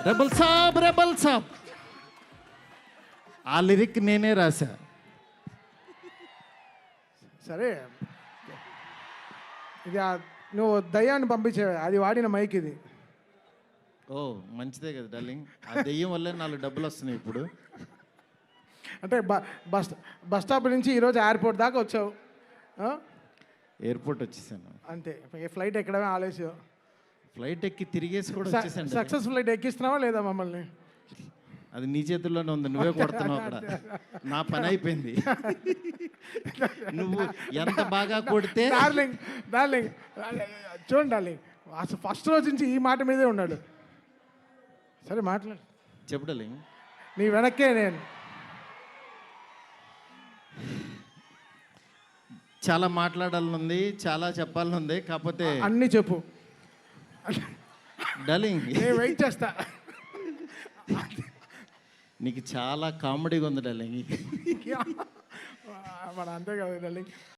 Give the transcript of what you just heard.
Rebel సాబ్ ఆ lyric నేనే రాశా. సరే, ఇది నువ్వు దయ్యాన్ని పంపించేవా, అది వాడిన మైక్ ఇది. ఓ మంచిదే కదా డార్లింగ్, ఆ దెయ్యం వల్లే 4 డబ్బులు వస్తున్నాయి ఇప్పుడు. అంటే బస్ స్టాప్ నుంచి ఈరోజు ఎయిర్పోర్ట్ దాకా వచ్చావు. ఎయిర్పోర్ట్ వచ్చేసాను అంతే, ఫ్లైట్ ఎక్కడమే ఆలస్యం. ఫ్లైట్ ఎక్కి తిరిగేసి కూడా వచ్చేసాను. సక్సెస్ ఫ్లైట్ ఎక్కిస్తున్నావా లేదా మమ్మల్ని? అది నీ చేతుల్లోనే ఉంది, నువ్వే కొడుతున్నావు అక్కడ. నా పని అయిపోయింది. నువ్వు ఎంత బాగా కొడితే. డార్లింగ్ చూడండి డార్లింగ్, అసలు ఫస్ట్ రోజు నుంచి ఈ మాట మీదే ఉన్నాడు. సరే మాట్లాడు. చెప్పు డార్లింగ్. నీ వెనక్కే నేను. చాలా మాట్లాడాలనుంది, చాలా చెప్పాలనుంది, కాకపోతే అన్నీ చెప్పు డార్లింగ్. నేను వెయిట్ చేస్తా. నీకు చాలా కామెడీగా ఉంది డార్లింగ్. మన అంతే కదా డార్లింగ్.